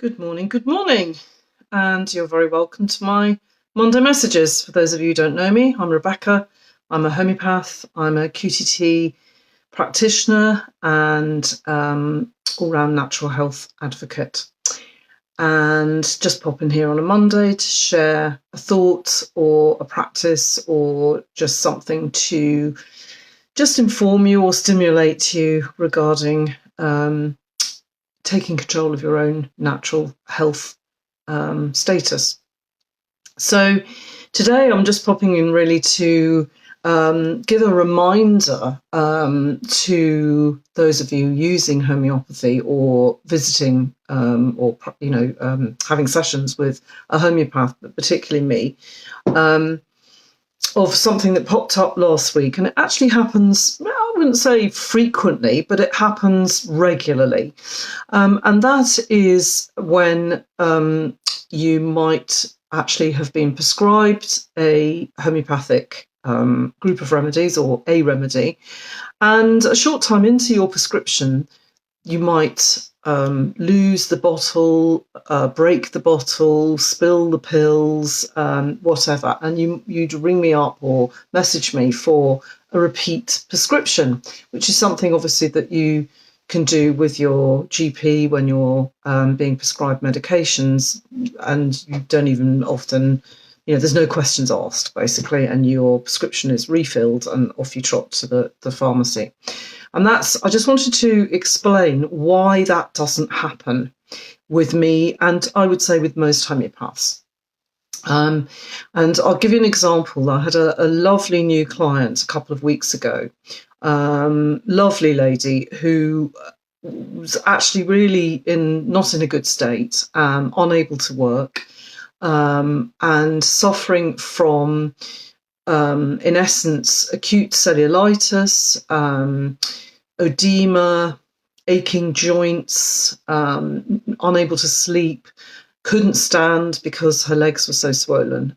Good morning, and you're very welcome to my Monday messages. For those of you who don't know me, I'm Rebecca. I'm a homeopath, I'm a QTT practitioner, and all-round natural health advocate. And just pop in here on a Monday to share a thought or a practice or just something to just inform you or stimulate you regarding taking control of your own natural health status. So today I'm just popping in really to give a reminder to those of you using homeopathy or visiting or having sessions with a homeopath, but particularly me, of something that popped up last week. And it actually happens, I wouldn't say frequently, but it happens regularly. And that is when you might actually have been prescribed a homeopathic group of remedies or a remedy. And a short time into your prescription, you might lose the bottle, break the bottle, spill the pills, whatever. And you'd ring me up or message me for a repeat prescription, which is something obviously that you can do with your GP when you're being prescribed medications, and you don't even often, there's no questions asked basically, and your prescription is refilled and off you trot to the pharmacy. And I just wanted to explain why that doesn't happen with me, and I would say with most homeopaths. And I'll give you an example. I had a lovely new client a couple of weeks ago, lovely lady who was actually really not in a good state, unable to work, and suffering from, in essence, acute cellulitis, edema, aching joints, unable to sleep, couldn't stand because her legs were so swollen.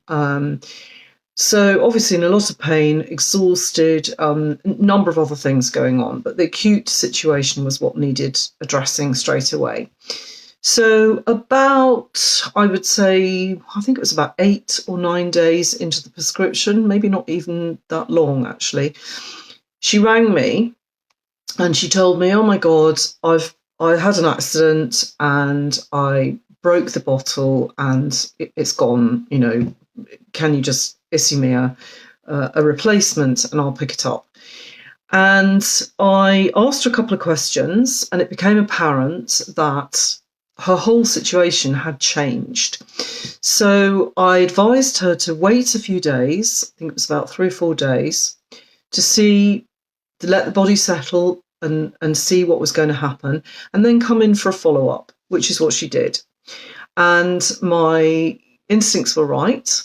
So obviously in a lot of pain, exhausted, number of other things going on, but the acute situation was what needed addressing straight away. So I would say, I think it was about 8 or 9 days into the prescription, maybe not even that long actually, she rang me and she told me, oh my God, I had an accident and I broke the bottle and it's gone, can you just issue me a replacement and I'll pick it up? And I asked her a couple of questions and it became apparent that her whole situation had changed. So I advised her to wait a few days, I think it was about 3 or 4 days, to let the body settle and see what was going to happen, and then come in for a follow-up, which is what she did. And my instincts were right,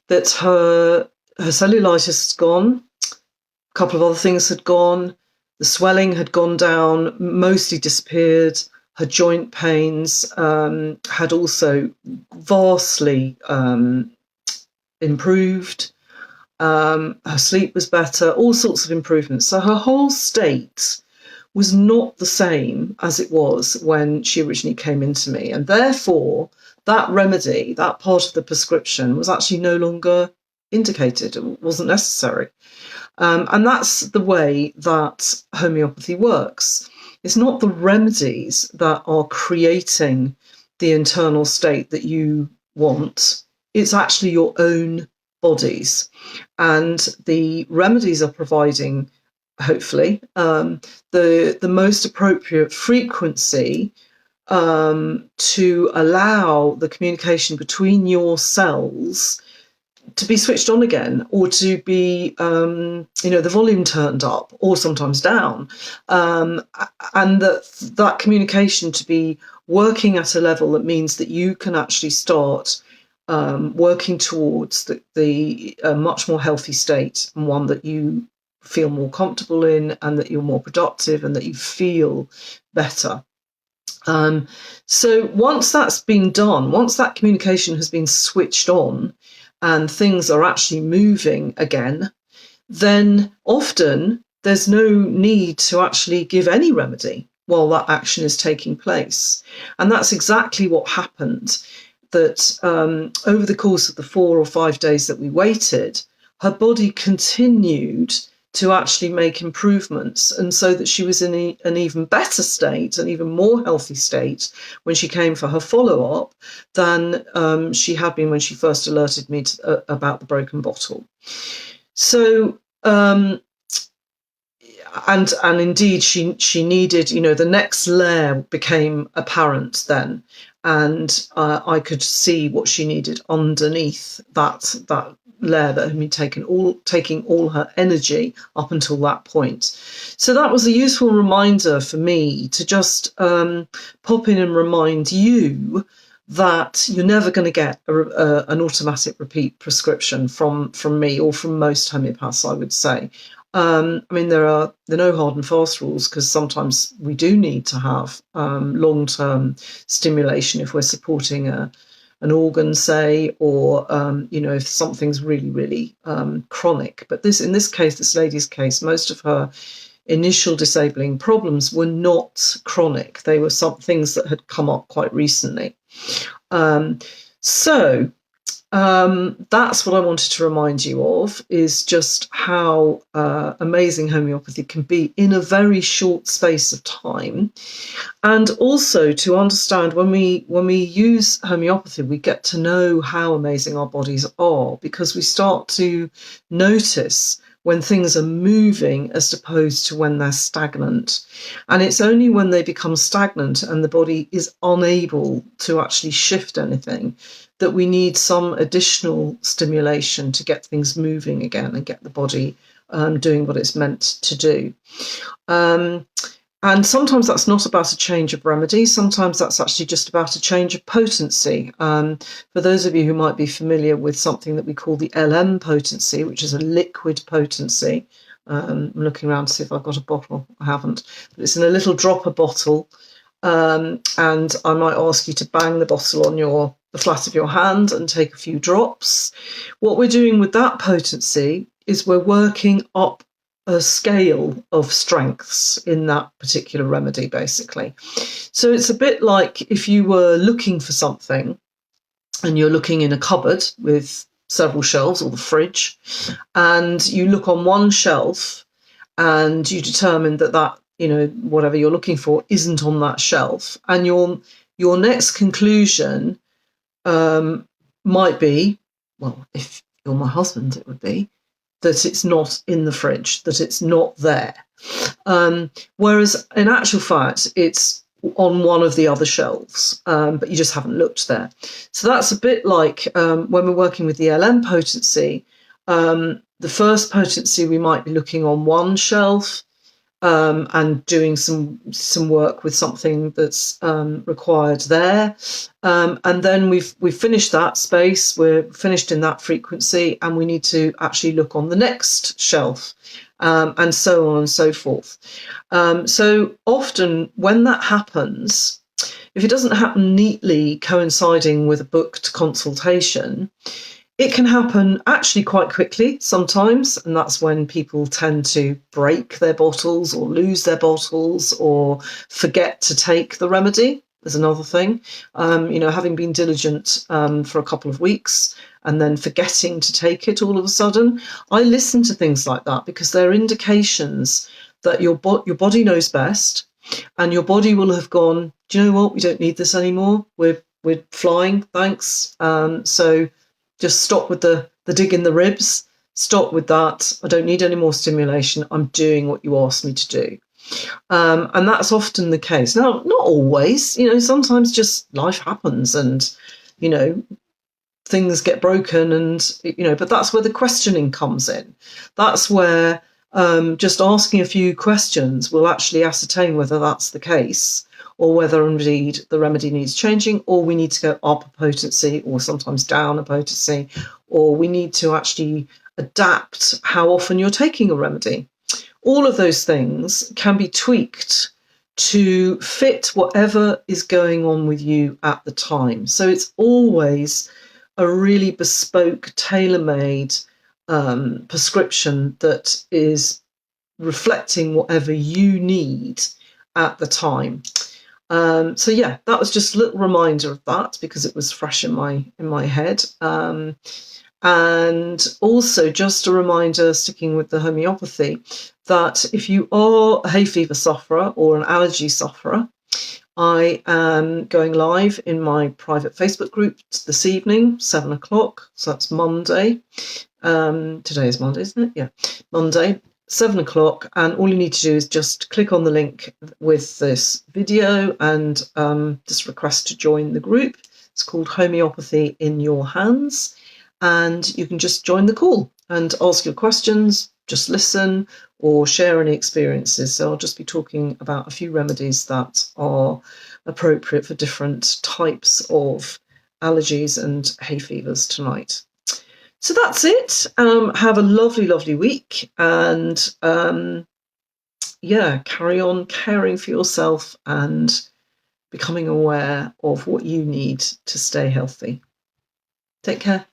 that her cellulitis had gone, a couple of other things had gone, the swelling had gone down, mostly disappeared, her joint pains had also vastly improved, her sleep was better, all sorts of improvements. So her whole state was not the same as it was when she originally came into me. And therefore, that remedy, that part of the prescription, was actually no longer indicated. It wasn't necessary. And that's the way that homeopathy works. It's not the remedies that are creating the internal state that you want. It's actually your own bodies. And the remedies are providing, hopefully, the most appropriate frequency to allow the communication between your cells to be switched on again, or to be, the volume turned up or sometimes down, and that communication to be working at a level that means that you can actually start working towards the much more healthy state, and one that you feel more comfortable in, and that you're more productive, and that you feel better. So once that's been done, once that communication has been switched on and things are actually moving again, then often there's no need to actually give any remedy. while that action is taking place. And that's exactly what happened, that over the course of the 4 or 5 days that we waited, her body continued to actually make improvements, and so that she was in an even better state, an even more healthy state when she came for her follow-up than she had been when she first alerted me about the broken bottle. So and indeed she needed, the next layer became apparent then, and I could see what she needed underneath that layer that had been taking all her energy up until that point. So that was a useful reminder for me to just pop in and remind you that you're never going to get an automatic repeat prescription from me, or from most homeopaths, I would say. I mean, there are no hard and fast rules, because sometimes we do need to have long-term stimulation if we're supporting an organ, say, or if something's really, really chronic. But in this case, this lady's case, most of her initial disabling problems were not chronic. They were some things that had come up quite recently. That's what I wanted to remind you of, is just how amazing homeopathy can be in a very short space of time. And also to understand, when we use homeopathy, we get to know how amazing our bodies are, because we start to notice when things are moving as opposed to when they're stagnant. And it's only when they become stagnant and the body is unable to actually shift anything that we need some additional stimulation to get things moving again and get the body doing what it's meant to do. And sometimes that's not about a change of remedy. Sometimes that's actually just about a change of potency. For those of you who might be familiar with something that we call the LM potency, which is a liquid potency. I'm looking around to see if I've got a bottle. I haven't. But it's in a little dropper bottle. And I might ask you to bang the bottle on the flat of your hand and take a few drops. What we're doing with that potency is we're working up a scale of strengths in that particular remedy, basically. So it's a bit like if you were looking for something and you're looking in a cupboard with several shelves, or the fridge, and you look on one shelf and you determine that whatever you're looking for isn't on that shelf, and your next conclusion might be, well, if you're my husband, it would be that it's not in the fridge, that it's not there. Whereas in actual fact, it's on one of the other shelves, but you just haven't looked there. So that's a bit like when we're working with the LM potency. The first potency, we might be looking on one shelf and doing some work with something that's required there. And then we've finished that space, we're finished in that frequency, and we need to actually look on the next shelf, and so on and so forth. So often when that happens, if it doesn't happen neatly coinciding with a booked consultation, it can happen actually quite quickly sometimes, and that's when people tend to break their bottles or lose their bottles or forget to take the remedy. There's another thing, having been diligent for a couple of weeks and then forgetting to take it all of a sudden. I listen to things like that because they're indications that your body knows best, and your body will have gone, do you know what, we don't need this anymore. We're flying, thanks. So just stop with the dig in the ribs. Stop with that. I don't need any more stimulation. I'm doing what you asked me to do. And that's often the case. Now, not always. Sometimes just life happens and, things get broken and, but that's where the questioning comes in. That's where just asking a few questions will actually ascertain whether that's the case, or whether indeed the remedy needs changing, or we need to go up a potency, or sometimes down a potency, or we need to actually adapt how often you're taking a remedy. All of those things can be tweaked to fit whatever is going on with you at the time. So it's always a really bespoke, tailor-made prescription that is reflecting whatever you need at the time. So yeah, that was just a little reminder of that because it was fresh in my head. And also just a reminder, sticking with the homeopathy, that if you are a hay fever sufferer or an allergy sufferer, I am going live in my private Facebook group this evening, 7 o'clock. So that's Monday. Today is Monday, isn't it? Yeah, Monday, 7 o'clock. And all you need to do is just click on the link with this video and just request to join the group. It's called Homeopathy in Your Hands. And you can just join the call and ask your questions, just listen, or share any experiences. So I'll just be talking about a few remedies that are appropriate for different types of allergies and hay fevers tonight. So that's it. Have a lovely, lovely week, and carry on caring for yourself and becoming aware of what you need to stay healthy. Take care.